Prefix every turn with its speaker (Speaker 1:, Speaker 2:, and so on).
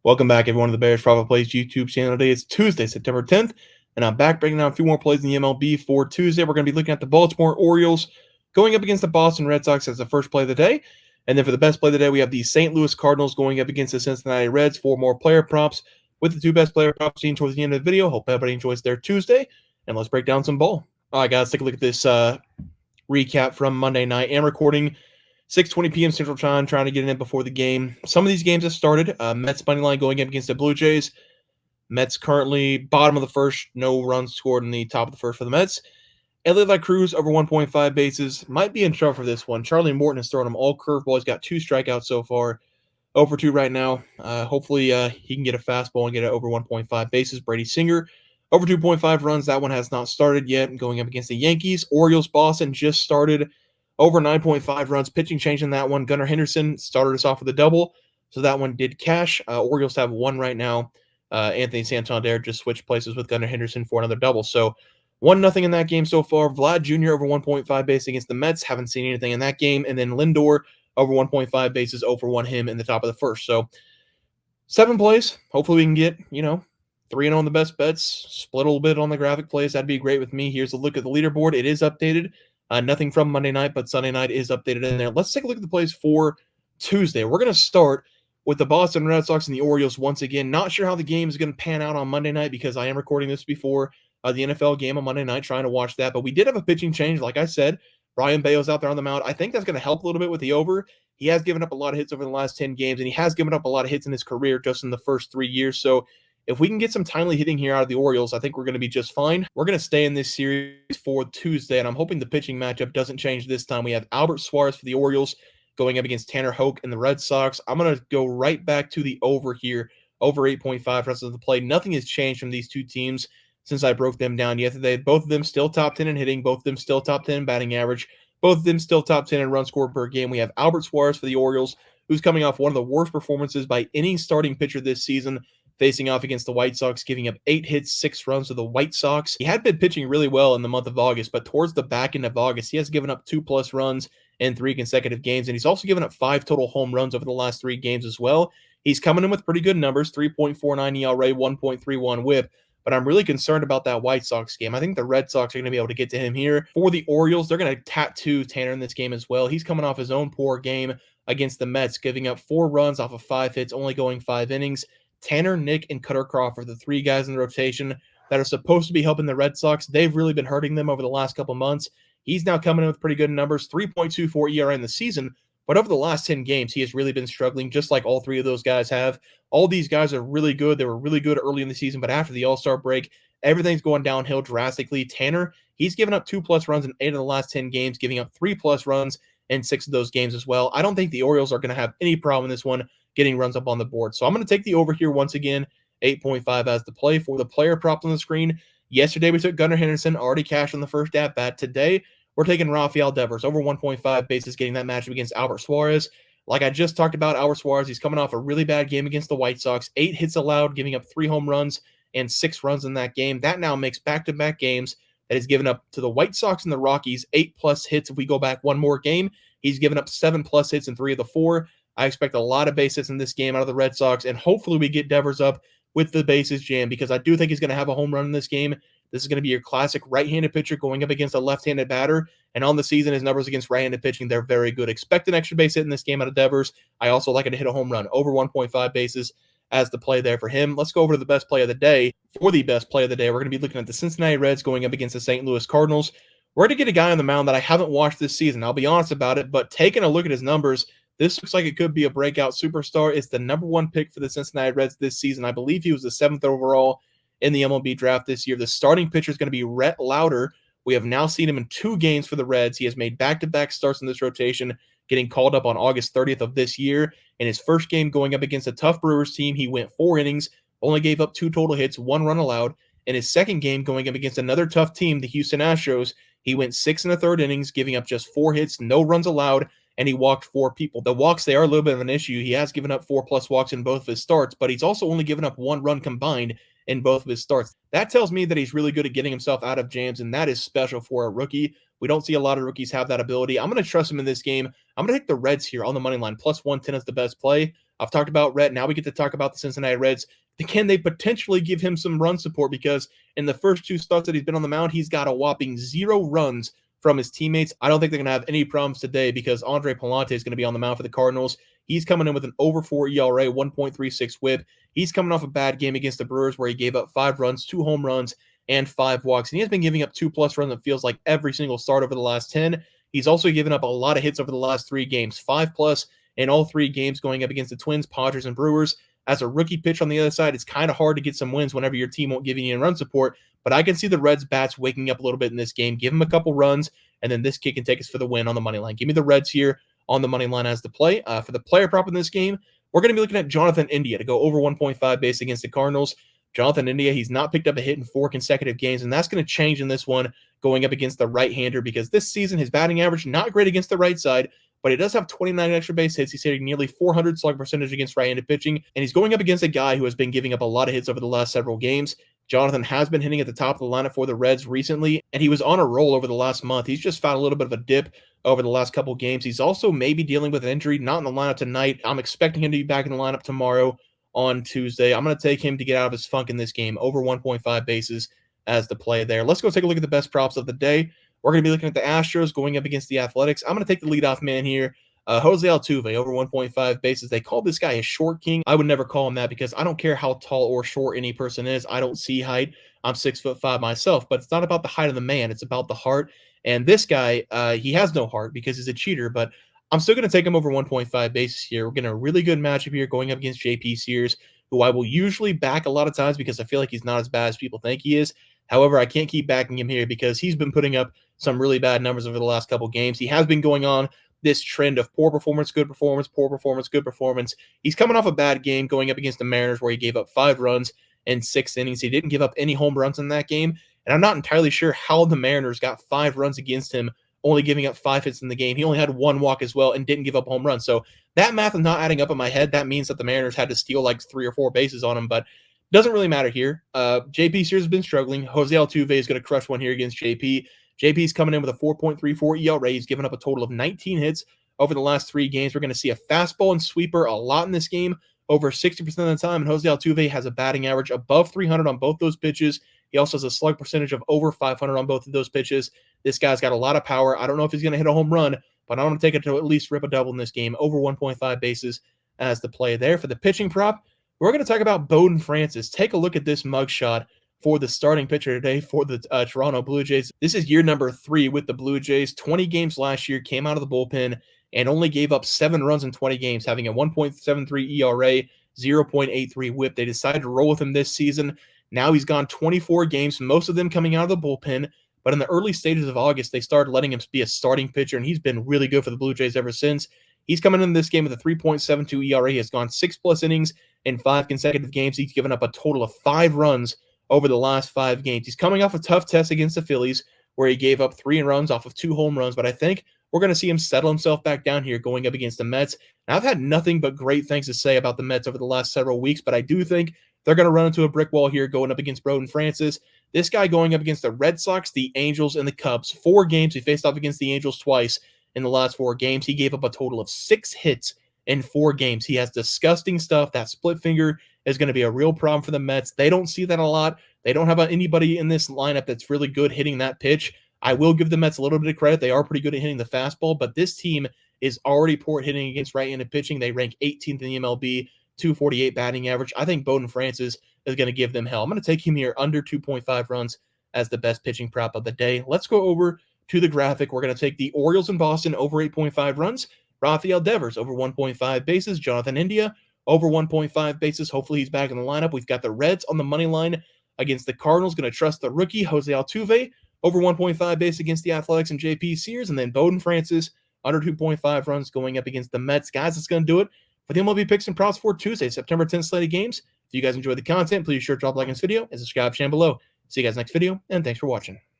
Speaker 1: Welcome back, everyone, to the Bears Profit Plays YouTube channel. Today is Tuesday, September 10th, and I'm back breaking down a few more plays in the MLB for Tuesday. We're going to be looking at the Baltimore Orioles going up against the Boston Red Sox as the first play of the day. And then for the best play of the day, we have the St. Louis Cardinals going up against the Cincinnati Reds for more player props with the two best player props seen towards the end of the video. Hope everybody enjoys their Tuesday, and let's break down some ball. All right, guys, take a look at this recap from Monday night. I'm recording 6:20 p.m. Central Time, trying to get in before the game. Some of these games have started. Mets money line going up against the Blue Jays. Mets currently bottom of the first, no runs scored in the top of the first for the Mets. Elliot Cruz over 1.5 bases. Might be in trouble for this one. Charlie Morton has thrown him all curveballs. He's got 2 strikeouts so far. 0 for 2 right now. Hopefully he can get a fastball and get it over 1.5 bases. Brady Singer over 2.5 runs. That one has not started yet. Going up against the Yankees. Orioles Boston just started. Over 9.5 runs. Pitching change in that one. Gunnar Henderson started us off with a double, so that one did cash. Orioles have 1 right now. Anthony Santander just switched places with Gunnar Henderson for another double. So 1-0 in that game so far. Vlad Jr. over 1.5 bases against the Mets. Haven't seen anything in that game. And then Lindor over 1.5 bases, 0 for 1 him in the top of the first. So 7 plays. Hopefully we can get, 3-0 on the best bets. Split a little bit on the graphic plays. That'd be great with me. Here's a look at the leaderboard. It is updated. Nothing from Monday night, but Sunday night is updated in there. Let's take a look at the plays for Tuesday. We're going to start with the Boston Red Sox and the Orioles once again. Not sure how the game is going to pan out on Monday night because I am recording this before the NFL game on Monday night, trying to watch that. But we did have a pitching change, like I said. Brian Bayo's out there on the mound. I think that's going to help a little bit with the over. He has given up a lot of hits over the last 10 games, and he has given up a lot of hits in his career just in the first 3 years. So if we can get some timely hitting here out of the Orioles, I think we're going to be just fine. We're going to stay in this series for Tuesday, and I'm hoping the pitching matchup doesn't change this time. We have Albert Suarez for the Orioles going up against Tanner Hoke and the Red Sox. I'm going to go right back to the over here, over 8.5 rest of the play. Nothing has changed from these two teams since I broke them down yesterday. Both of them still top 10 in hitting. Both of them still top 10 in batting average. Both of them still top 10 in runs scored per game. We have Albert Suarez for the Orioles, who's coming off one of the worst performances by any starting pitcher this season, facing off against the White Sox, giving up 8 hits, 6 runs to the White Sox. He had been pitching really well in the month of August, but towards the back end of August, he has given up 2+ runs in 3 consecutive games, and he's also given up 5 total home runs over the last 3 games as well. He's coming in with pretty good numbers, 3.49 ERA, 1.31 WHIP, but I'm really concerned about that White Sox game. I think the Red Sox are going to be able to get to him here. For the Orioles, they're going to tattoo Tanner in this game as well. He's coming off his own poor game against the Mets, giving up 4 runs off of 5 hits, only going 5 innings. Tanner, Nick, and Cutter Crawford, the 3 guys in the rotation that are supposed to be helping the Red Sox. They've really been hurting them over the last couple months. He's now coming in with pretty good numbers, 3.24 ERA in the season, but over the last 10 games, he has really been struggling, just like all 3 of those guys have. All these guys are really good. They were really good early in the season, but after the All-Star break, everything's going downhill drastically. Tanner, he's given up 2+ runs in 8 of the last 10 games, giving up 3+ runs in 6 of those games as well. I don't think the Orioles are going to have any problem in this one getting runs up on the board. So I'm going to take the over here once again, 8.5 as the play. For the player props on the screen, yesterday we took Gunnar Henderson, already cashed on the first at-bat. Today, we're taking Rafael Devers, over 1.5 bases, getting that matchup against Albert Suarez. Like I just talked about, Albert Suarez, he's coming off a really bad game against the White Sox, 8 hits allowed, giving up 3 home runs and 6 runs in that game. That now makes back-to-back games that he's given up to the White Sox and the Rockies 8+ hits. If we go back one more game, he's given up 7+ hits in 3 of the 4. I expect a lot of base hits in this game out of the Red Sox, and hopefully we get Devers up with the bases jammed because I do think he's going to have a home run in this game. This is going to be your classic right-handed pitcher going up against a left-handed batter, and on the season, his numbers against right-handed pitching, they're very good. Expect an extra base hit in this game out of Devers. I also like it to hit a home run, over 1.5 bases as the play there for him. Let's go over to the best play of the day. For the best play of the day, we're going to be looking at the Cincinnati Reds going up against the St. Louis Cardinals. We're going to get a guy on the mound that I haven't watched this season. I'll be honest about it, but taking a look at his numbers, this looks like it could be a breakout superstar. It's the #1 pick for the Cincinnati Reds this season. I believe he was the 7th overall in the MLB draft this year. The starting pitcher is going to be Rhett Lauder. We have now seen him in 2 games for the Reds. He has made back-to-back starts in this rotation, getting called up on August 30th of this year. In his first game going up against a tough Brewers team, he went 4 innings, only gave up 2 total hits, 1 run allowed. In his second game going up against another tough team, the Houston Astros, he went 6 1/3 innings, giving up just 4 hits, no runs allowed, and he walked 4 people. The walks, they are a little bit of an issue. He has given up 4+ walks in both of his starts, but he's also only given up 1 run combined in both of his starts. That tells me that he's really good at getting himself out of jams, and that is special for a rookie. We don't see a lot of rookies have that ability. I'm going to trust him in this game. I'm going to take the Reds here on the money line. Plus 110 is the best play. I've talked about Red. Now we get to talk about the Cincinnati Reds. Can they potentially give him some run support? Because in the first 2 starts that he's been on the mound, he's got a whopping 0 runs from his teammates. I don't think they're going to have any problems today because Andre Palante is going to be on the mound for the Cardinals. He's coming in with an over 4 ERA, 1.36 whip. He's coming off a bad game against the Brewers where he gave up 5 runs, 2 home runs, and 5 walks. And he has been giving up 2+ runs, it feels like, every single start over the last 10. He's also given up a lot of hits over the last 3 games, 5+ in all 3 games going up against the Twins, Padres, and Brewers. As a rookie pitch on the other side, it's kind of hard to get some wins whenever your team won't give you any run support. But I can see the Reds bats waking up a little bit in this game. Give him a couple runs, and then this kid can take us for the win on the money line. Give me the Reds here on the money line as the play. For the player prop in this game, we're going to be looking at Jonathan India to go over 1.5 base against the Cardinals. Jonathan India, he's not picked up a hit in 4 consecutive games, and that's going to change in this one going up against the right-hander because this season his batting average not great against the right side, but he does have 29 extra base hits. He's hitting nearly 400 slug percentage against right-handed pitching, and he's going up against a guy who has been giving up a lot of hits over the last several games. Jonathan has been hitting at the top of the lineup for the Reds recently, and he was on a roll over the last month. He's just found a little bit of a dip over the last couple games. He's also maybe dealing with an injury, not in the lineup tonight. I'm expecting him to be back in the lineup tomorrow on Tuesday. I'm going to take him to get out of his funk in this game, over 1.5 bases as the play there. Let's go take a look at the best props of the day. We're going to be looking at the Astros going up against the Athletics. I'm going to take the leadoff man here. Jose Altuve, over 1.5 bases. They call this guy a short king. I would never call him that because I don't care how tall or short any person is. I don't see height. I'm 6'5" myself, but it's not about the height of the man. It's about the heart. And this guy, he has no heart because he's a cheater, but I'm still going to take him over 1.5 bases here. We're getting a really good matchup here going up against JP Sears, who I will usually back a lot of times because I feel like he's not as bad as people think he is. However, I can't keep backing him here because he's been putting up some really bad numbers over the last couple games. He has been going on this trend of poor performance, good performance, poor performance, good performance. He's coming off a bad game going up against the Mariners where he gave up 5 runs in 6 innings. He didn't give up any home runs in that game, and I'm not entirely sure how the Mariners got 5 runs against him, only giving up 5 hits in the game. He only had 1 walk as well and didn't give up a home run. So that math is not adding up in my head. That means that the Mariners had to steal like 3 or 4 bases on him, but doesn't really matter here. JP Sears has been struggling. Jose Altuve is going to crush one here against JP. JP's coming in with a 4.34 ERA. He's given up a total of 19 hits over the last 3 games. We're going to see a fastball and sweeper a lot in this game, over 60% of the time. And Jose Altuve has a batting average above 300 on both those pitches. He also has a slug percentage of over 500 on both of those pitches. This guy's got a lot of power. I don't know if he's going to hit a home run, but I'm going to take it to at least rip a double in this game, over 1.5 bases as the play there. For the pitching prop, we're going to talk about Bowden Francis. Take a look at this mugshot for the starting pitcher today for the Toronto Blue Jays. This is year number 3 with the Blue Jays. 20 games last year, came out of the bullpen, and only gave up 7 runs in 20 games, having a 1.73 ERA, 0.83 whip. They decided to roll with him this season. Now he's gone 24 games, most of them coming out of the bullpen. But in the early stages of August, they started letting him be a starting pitcher, and he's been really good for the Blue Jays ever since. He's coming in this game with a 3.72 ERA. He has gone 6+ innings in 5 consecutive games. He's given up a total of 5 runs over the last 5 games. He's coming off a tough test against the Phillies, where he gave up 3 runs off of 2 home runs. But I think we're going to see him settle himself back down here going up against the Mets. And I've had nothing but great things to say about the Mets over the last several weeks, but I do think they're going to run into a brick wall here going up against Bowden Francis. This guy going up against the Red Sox, the Angels, and the Cubs. 4 games. He faced off against the Angels twice in the last 4 games. He gave up a total of 6 hits in 4 games. He has disgusting stuff. That split finger is going to be a real problem for the Mets. They don't see that a lot. They don't have anybody in this lineup that's really good hitting that pitch. I will give the Mets a little bit of credit. They are pretty good at hitting the fastball, but this team is already poor hitting against right-handed pitching. They rank 18th in the MLB, 248 batting average. I think Bowden Francis is going to give them hell. I'm going to take him here under 2.5 runs as the best pitching prop of the day. Let's go over to the graphic. We're going to take the Orioles in Boston over 8.5 runs, Rafael Devers over 1.5 bases, Jonathan India over 1.5 bases. Hopefully he's back in the lineup. We've got the Reds on the money line against the Cardinals. Going to trust the rookie, Jose Altuve, over 1.5 base against the Athletics and JP Sears, and then Bowden Francis under 2.5 runs going up against the Mets. Guys, that's going to do it for the MLB picks and props for Tuesday, September 10th slate of games. If you guys enjoyed the content, please sure to drop a like on this video and subscribe down below. See you guys next video, and thanks for watching.